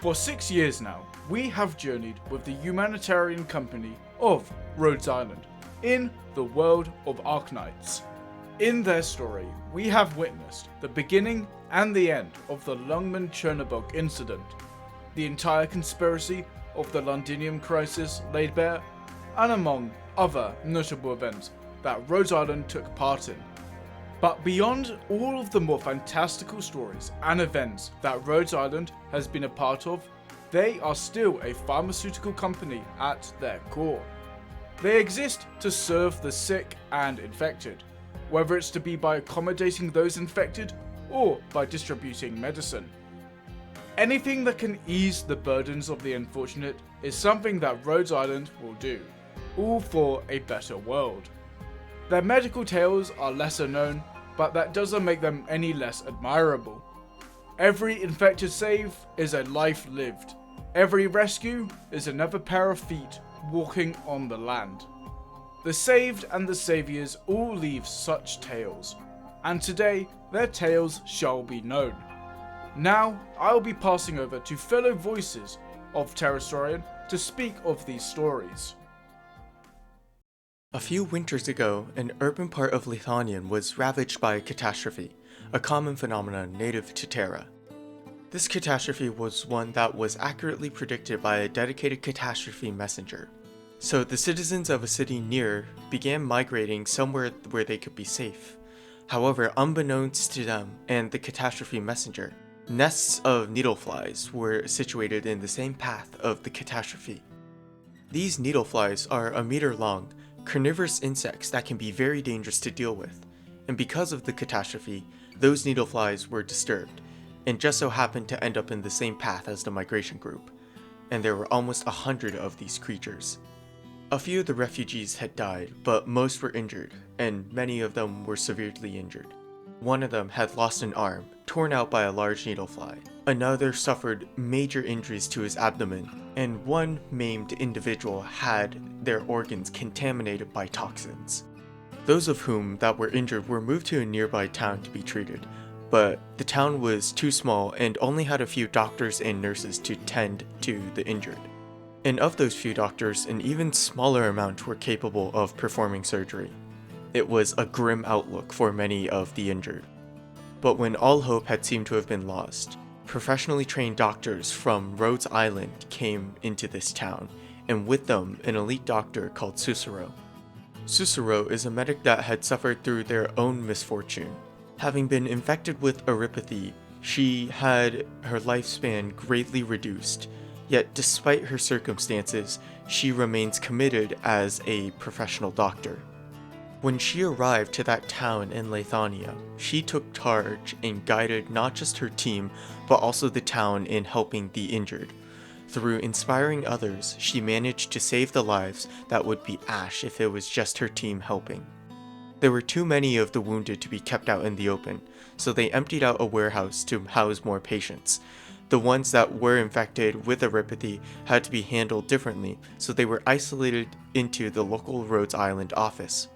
For 6 years now, we have journeyed with the humanitarian company of Rhodes Island in the world of Arknights. In their story, we have witnessed the beginning and the end of the Lungman-Chernobog incident, the entire conspiracy of the Londinium crisis laid bare, and among other notable events that Rhodes Island took part in. But beyond all of the more fantastical stories and events that Rhodes Island has been a part of, they are still a pharmaceutical company at their core. They exist to serve the sick and infected, whether it's to be by accommodating those infected or by distributing medicine. Anything that can ease the burdens of the unfortunate is something that Rhodes Island will do, all for a better world. Their medical tales are lesser known, but that doesn't make them any less admirable. Every infected save is a life lived. Every rescue is another pair of feet walking on the land. The saved and the saviors all leave such tales, and today their tales shall be known. Now I'll be passing over to fellow voices of Terrastorian to speak of these stories. A few winters ago, an urban part of Lithanian was ravaged by a catastrophe, a common phenomenon native to Terra. This catastrophe was one that was accurately predicted by a dedicated catastrophe messenger. So the citizens of a city near began migrating somewhere where they could be safe. However, unbeknownst to them and the catastrophe messenger, nests of needleflies were situated in the same path of the catastrophe. These needleflies are a meter long, carnivorous insects that can be very dangerous to deal with, and because of the catastrophe, those needleflies were disturbed, and just so happened to end up in the same path as the migration group, and there were almost 100 of these creatures. A few of the refugees had died, but most were injured, and many of them were severely injured. One of them had lost an arm, torn out by a large needlefly. Another suffered major injuries to his abdomen, and one maimed individual had their organs contaminated by toxins. Those of whom that were injured were moved to a nearby town to be treated, but the town was too small and only had a few doctors and nurses to tend to the injured. And of those few doctors, an even smaller amount were capable of performing surgery. It was a grim outlook for many of the injured. But when all hope had seemed to have been lost, professionally trained doctors from Rhodes Island came into this town, and with them an elite doctor called Setsura. Setsura is a medic that had suffered through their own misfortune. Having been infected with erypathy, she had her lifespan greatly reduced, yet despite her circumstances, she remains committed as a professional doctor. When she arrived to that town in Lithania, she took charge and guided not just her team, but also the town in helping the injured. Through inspiring others, she managed to save the lives that would be ash if it was just her team helping. There were too many of the wounded to be kept out in the open, so they emptied out a warehouse to house more patients. The ones that were infected with erypathy had to be handled differently, so they were isolated into the local Rhodes Island office.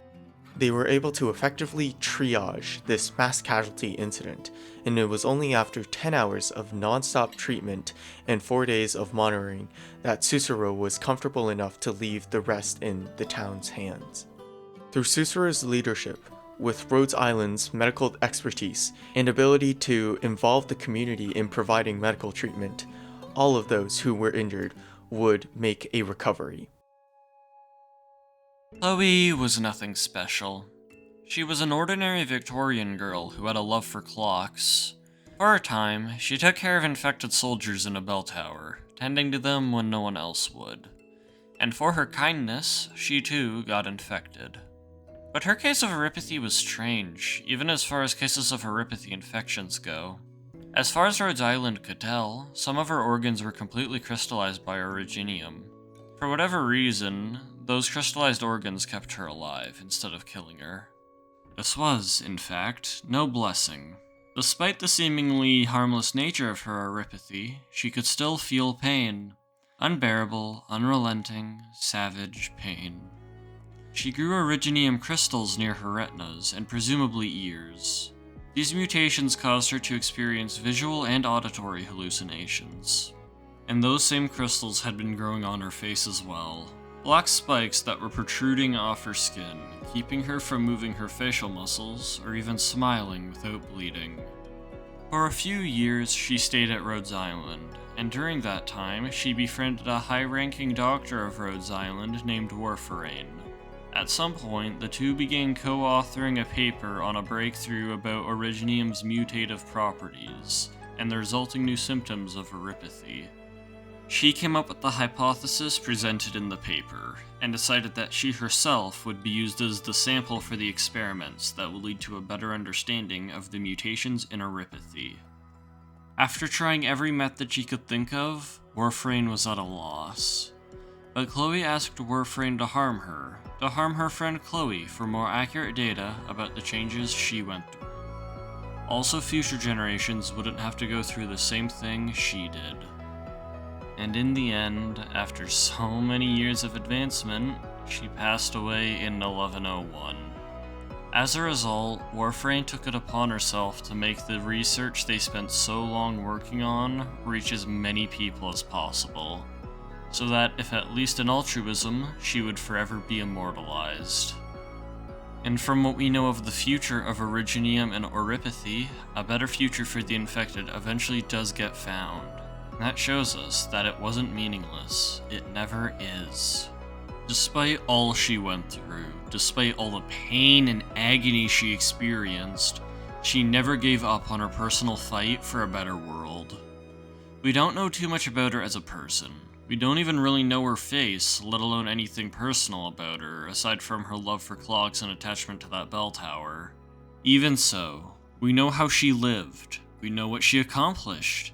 They were able to effectively triage this mass casualty incident, and it was only after 10 hours of non-stop treatment and 4 days of monitoring that Setsura was comfortable enough to leave the rest in the town's hands. Through Setsura's leadership, with Rhodes Island's medical expertise and ability to involve the community in providing medical treatment, all of those who were injured would make a recovery. Chloe was nothing special. She was an ordinary Victorian girl who had a love for clocks. For a time, she took care of infected soldiers in a bell tower, tending to them when no one else would. And for her kindness, she too got infected. But her case of erypathy was strange, even as far as cases of erypathy infections go. As far as Rhodes Island could tell, some of her organs were completely crystallized by originium. For whatever reason, those crystallized organs kept her alive instead of killing her. This was, in fact, no blessing. Despite the seemingly harmless nature of her erypathy, she could still feel pain. Unbearable, unrelenting, savage pain. She grew originium crystals near her retinas and presumably ears. These mutations caused her to experience visual and auditory hallucinations. and those same crystals had been growing on her face as well. Black spikes that were protruding off her skin, keeping her from moving her facial muscles or even smiling without bleeding. For a few years, she stayed at Rhodes Island, and during that time, she befriended a high-ranking doctor of Rhodes Island named Warfrain. At some point, the two began co-authoring a paper on a breakthrough about originium's mutative properties, and the resulting new symptoms of oropathy. She came up with the hypothesis presented in the paper, and decided that she herself would be used as the sample for the experiments that would lead to a better understanding of the mutations in oropathy. After trying every method she could think of, Warfrain was at a loss. But Chloe asked Warfrain to harm her friend Chloe for more accurate data about the changes she went through. Also, future generations wouldn't have to go through the same thing she did. And in the end, after so many years of advancement, she passed away in 1101. As a result, Warfrain took it upon herself to make the research they spent so long working on reach as many people as possible, so that, if at least in altruism, she would forever be immortalized. And from what we know of the future of originium and oropathy, a better future for the infected eventually does get found. And that shows us that it wasn't meaningless. It never is. Despite all she went through, despite all the pain and agony she experienced, she never gave up on her personal fight for a better world. We don't know too much about her as a person. We don't even really know her face, let alone anything personal about her, aside from her love for clocks and attachment to that bell tower. Even so, we know how she lived. We know what she accomplished.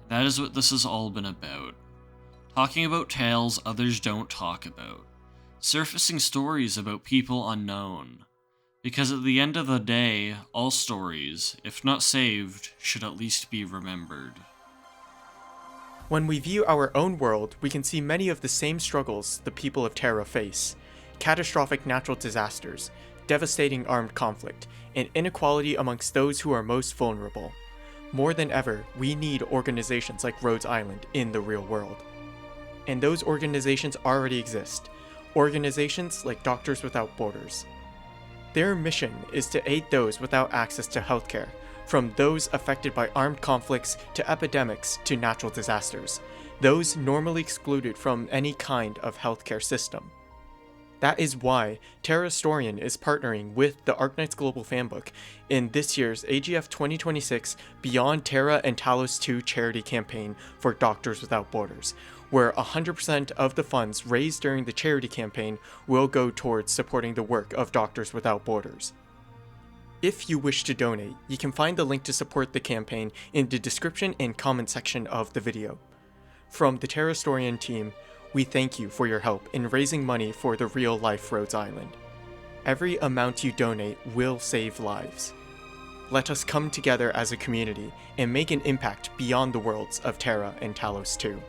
That is what this has all been about. Talking about tales others don't talk about. Surfacing stories about people unknown. Because at the end of the day, all stories, if not saved, should at least be remembered. When we view our own world, we can see many of the same struggles the people of Terra face. Catastrophic natural disasters, devastating armed conflict, and inequality amongst those who are most vulnerable. More than ever, we need organizations like Rhodes Island in the real world. And those organizations already exist. Organizations like Doctors Without Borders. Their mission is to aid those without access to healthcare, from those affected by armed conflicts to epidemics to natural disasters, those normally excluded from any kind of healthcare system. That is why Terrastorian is partnering with the Arknights Global Fanbook in this year's AGF 2026 Beyond Terra and Talos 2 charity campaign for Doctors Without Borders, where 100% of the funds raised during the charity campaign will go towards supporting the work of Doctors Without Borders. If you wish to donate, you can find the link to support the campaign in the description and comment section of the video. From the Terrastorian team, we thank you for your help in raising money for the real-life Rhodes Island. Every amount you donate will save lives. Let us come together as a community and make an impact beyond the worlds of Terra and Talos 2.